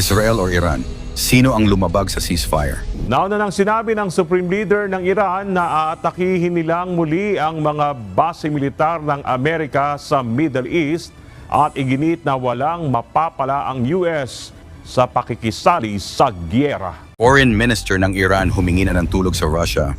Israel or Iran? Sino ang lumabag sa ceasefire? Nauna nang sinabi ng Supreme Leader ng Iran na aatakihin nilang muli ang mga base militar ng Amerika sa Middle East at iginit na walang mapapala ang US sa pakikisali sa gyera. Foreign Minister ng Iran humingi na ng tulog sa Russia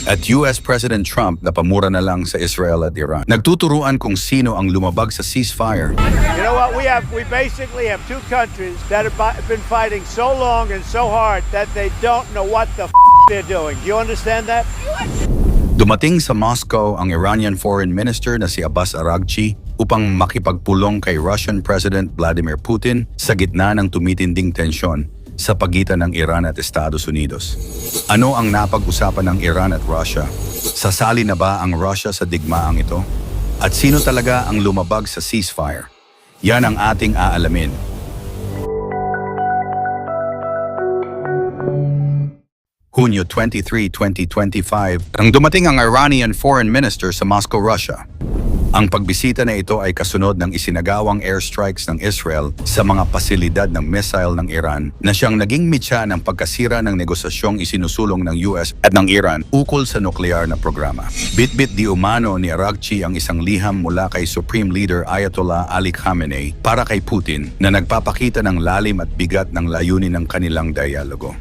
at US President Trump na pamura na lang sa Israel at Iran. Nagtuturuan kung sino ang lumabag sa ceasefire. You know what? We basically have two countries that have been fighting so long and so hard that they don't know what the they're doing. Do you understand that? Dumating sa Moscow ang Iranian Foreign Minister na si Abbas Araghchi upang makipagpulong kay Russian President Vladimir Putin sa gitna ng tumitinding tensyon sa pagitan ng Iran at Estados Unidos. Ano ang napag-usapan ng Iran at Russia? Sasali na ba ang Russia sa digmaang ito? At sino talaga ang lumabag sa ceasefire? Yan ang ating aalamin. Hunyo 23, 2025, nang dumating ang Iranian Foreign Minister sa Moscow, Russia. Ang pagbisita na ito ay kasunod ng isinagawang airstrikes ng Israel sa mga pasilidad ng missile ng Iran na siyang naging mitya ng pagkasira ng negosasyong isinusulong ng US at ng Iran ukol sa nuklear na programa. Bit-bit di umano ni Araghchi ang isang liham mula kay Supreme Leader Ayatollah Ali Khamenei para kay Putin na nagpapakita ng lalim at bigat ng layunin ng kanilang dialogo.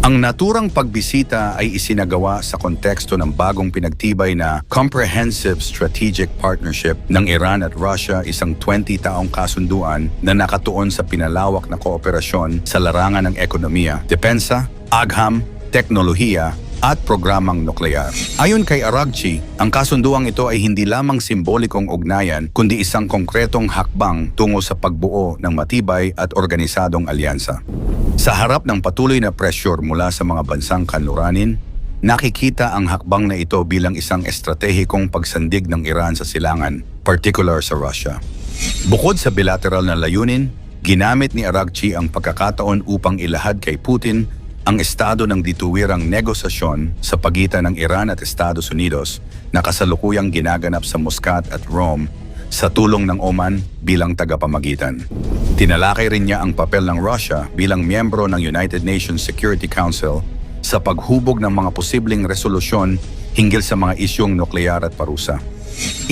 Ang naturang pagbisita ay isinagawa sa konteksto ng bagong pinagtibay na Comprehensive Strategic Partnership ng Iran at Russia, isang 20-taong kasunduan na nakatuon sa pinalawak na kooperasyon sa larangan ng ekonomiya, depensa, agham, teknolohiya at programang nuklear. Ayon kay Araghchi, ang kasunduang ito ay hindi lamang simbolikong ugnayan kundi isang konkretong hakbang tungo sa pagbuo ng matibay at organisadong alyansa. Sa harap ng patuloy na pressure mula sa mga bansang kanluranin, nakikita ang hakbang na ito bilang isang estratehikong pagsandig ng Iran sa silangan, particular sa Russia. Bukod sa bilateral na layunin, ginamit ni Araghchi ang pagkakataon upang ilahad kay Putin ang estado ng dituwirang negosasyon sa pagitan ng Iran at Estados Unidos na kasalukuyang ginaganap sa Muscat at Rome sa tulong ng Oman bilang tagapamagitan. Tinalakay rin niya ang papel ng Russia bilang miyembro ng United Nations Security Council sa paghubog ng mga posibleng resolusyon hinggil sa mga isyong nuklear at parusa.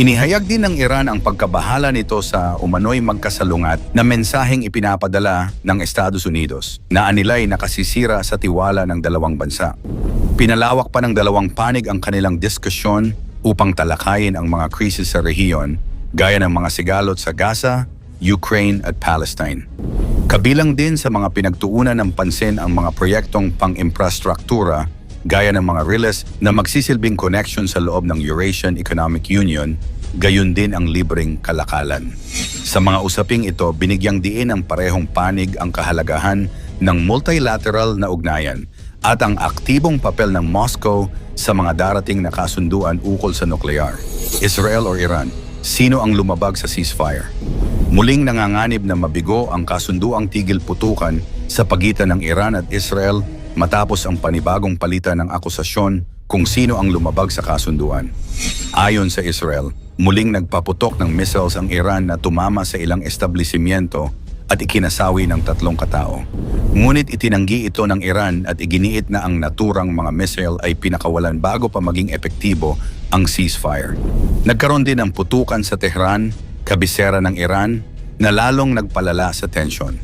Inihayag din ng Iran ang pagkabahala nito sa umano'y magkasalungat na mensaheng ipinapadala ng Estados Unidos na anilay nakasisira sa tiwala ng dalawang bansa. Pinalawak pa ng dalawang panig ang kanilang diskusyon upang talakayin ang mga krisis sa rehiyon gaya ng mga sigalot sa Gaza, Ukraine at Palestine. Kabilang din sa mga pinagtuunan ng pansin ang mga proyektong pang-infrastruktura gaya ng mga riles na magsisilbing connection sa loob ng Eurasian Economic Union, gayon din ang libreng kalakalan. Sa mga usaping ito, binigyang diin ng parehong panig ang kahalagahan ng multilateral na ugnayan at ang aktibong papel ng Moscow sa mga darating na kasunduan ukol sa nuklear. Israel or Iran? Sino ang lumabag sa ceasefire? Muling nanganganib na mabigo ang kasunduang tigil putukan sa pagitan ng Iran at Israel matapos ang panibagong palitan ng akusasyon kung sino ang lumabag sa kasunduan. Ayon sa Israel, muling nagpaputok ng missiles ang Iran na tumama sa ilang establishmento at ikinasawi ng 3 katao. Ngunit itinanggi ito ng Iran at iginiit na ang naturang mga missile ay pinakawalan bago pa maging epektibo ang ceasefire. Nagkaroon din ng putukan sa Tehran, kabisera ng Iran, na lalong nagpalala sa tensyon.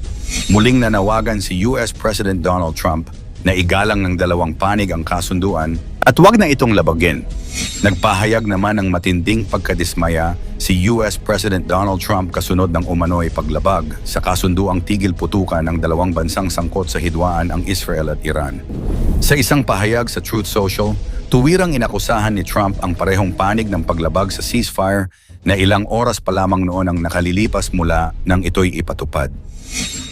Muling nanawagan si US President Donald Trump na igalang ng dalawang panig ang kasunduan at huwag na itong labagin. Nagpahayag naman ng matinding pagkadismaya si US President Donald Trump kasunod ng umano'y paglabag sa kasunduang tigil putukan ng dalawang bansang sangkot sa hidwaan ang Israel at Iran. Sa isang pahayag sa Truth Social, tuwirang inakusahan ni Trump ang parehong panig ng paglabag sa ceasefire na ilang oras pa lamang noon ang nakalilipas mula nang ito'y ipatupad.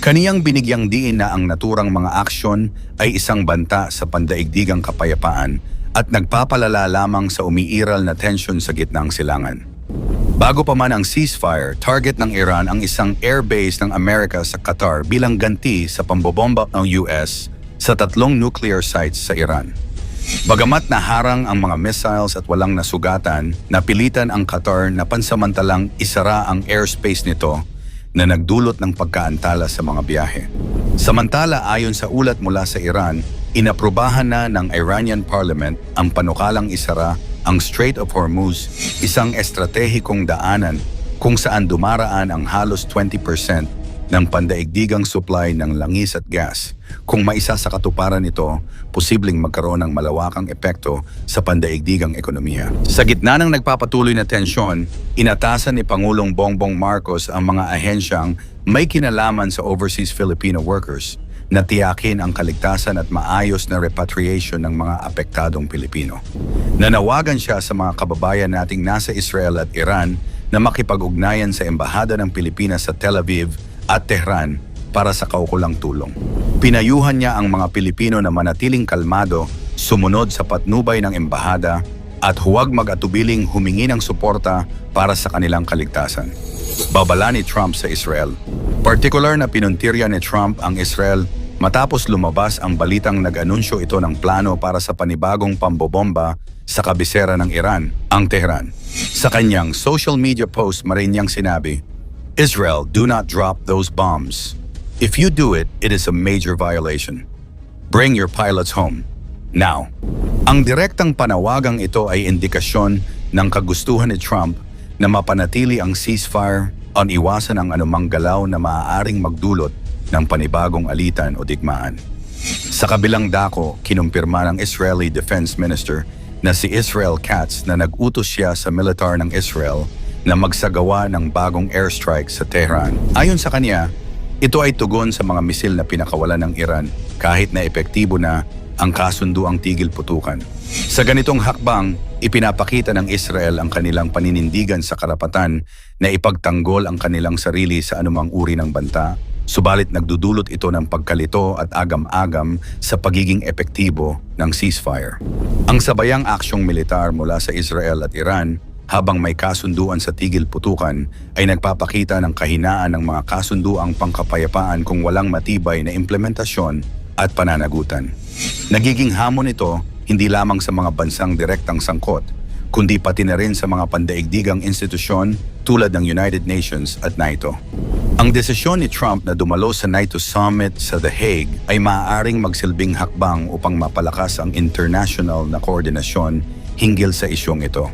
Kaniyang binigyang diin na ang naturang mga aksyon ay isang banta sa pandaigdigang kapayapaan at nagpapalala lamang sa umiiral na tensyon sa gitnang silangan. Bago pa man ang ceasefire, target ng Iran ang isang airbase ng Amerika sa Qatar bilang ganti sa pambobomba ng US sa 3 nuclear sites sa Iran. Bagamat naharang ang mga missiles at walang nasugatan, napilitan ang Qatar na pansamantalang isara ang airspace nito na nagdulot ng pagkaantala sa mga biyahe. Samantala, ayon sa ulat mula sa Iran, inaprubahan na ng Iranian Parliament ang panukalang isara ang Strait of Hormuz, isang estratehikong daanan kung saan dumaraan ang halos 20% ng pandaigdigang supply ng langis at gas. Kung maisa sa katuparan nito, posibleng magkaroon ng malawakang epekto sa pandaigdigang ekonomiya. Sa gitna ng nagpapatuloy na tensyon, inatasan ni Pangulong Bongbong Marcos ang mga ahensyang may kinalaman sa overseas Filipino workers na tiyakin ang kaligtasan at maayos na repatriation ng mga apektadong Pilipino. Nanawagan siya sa mga kababayan nating nasa Israel at Iran na makipag-ugnayan sa Embahada ng Pilipinas sa Tel Aviv at Tehran para sa kaukulang tulong. Pinayuhan niya ang mga Pilipino na manatiling kalmado, sumunod sa patnubay ng embahada at huwag mag-atubiling humingi ng suporta para sa kanilang kaligtasan. Babala ni Trump sa Israel. Partikular na pinuntirya ni Trump ang Israel matapos lumabas ang balitang nag-anunsyo ito ng plano para sa panibagong pambobomba sa kabisera ng Iran, ang Tehran. Sa kanyang social media post, marin niyang sinabi, "Israel, do not drop those bombs. If you do it, it is a major violation. Bring your pilots home. Now." Ang direktang panawagang ito ay indikasyon ng kagustuhan ni Trump na mapanatili ang ceasefire o iwasan ang anumang galaw na maaaring magdulot ng panibagong alitan o digmaan. Sa kabilang dako, kinumpirma ng Israeli Defense Minister na si Israel Katz na nag-utos siya sa militar ng Israel na magsagawa ng bagong airstrike sa Tehran. Ayon sa kanya, ito ay tugon sa mga misil na pinakawalan ng Iran kahit na epektibo na ang kasunduang tigil putukan. Sa ganitong hakbang, ipinapakita ng Israel ang kanilang paninindigan sa karapatan na ipagtanggol ang kanilang sarili sa anumang uri ng banta, subalit nagdudulot ito ng pagkalito at agam-agam sa pagiging epektibo ng ceasefire. Ang sabayang aksyong militar mula sa Israel at Iran habang may kasunduan sa tigil putukan ay nagpapakita ng kahinaan ng mga kasunduang pangkapayapaan kung walang matibay na implementasyon at pananagutan. Nagiging hamon ito hindi lamang sa mga bansang direktang sangkot, kundi pati na rin sa mga pandaigdigang institusyon tulad ng United Nations at NATO. Ang desisyon ni Trump na dumalo sa NATO Summit sa The Hague ay maaaring magsilbing hakbang upang mapalakas ang international na koordinasyon hinggil sa isyong ito.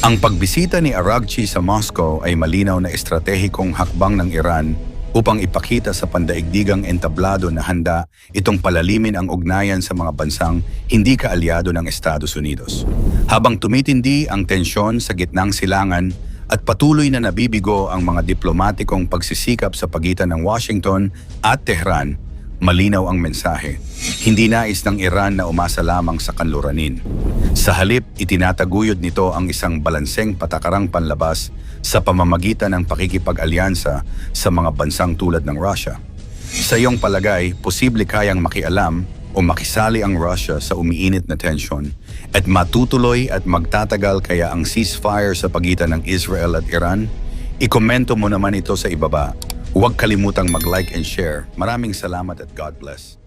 Ang pagbisita ni Araghchi sa Moscow ay malinaw na estratehikong hakbang ng Iran upang ipakita sa pandaigdigang entablado na handa itong palalimin ang ugnayan sa mga bansang hindi kaalyado ng Estados Unidos. Habang tumitindi ang tensyon sa gitnang silangan at patuloy na nabibigo ang mga diplomatikong pagsisikap sa pagitan ng Washington at Tehran, malinaw ang mensahe. Hindi nais ng Iran na umasa lamang sa kanluranin. Sa halip, itinataguyod nito ang isang balanseng patakarang panlabas sa pamamagitan ng pakikipag-alyansa sa mga bansang tulad ng Russia. Sa iyong palagay, posible kayang makialam o makisali ang Russia sa umiinit na tensyon at matutuloy at magtatagal kaya ang ceasefire sa pagitan ng Israel at Iran? Ikomento mo naman ito sa ibaba. Huwag kalimutang mag-like and share. Maraming salamat at God bless.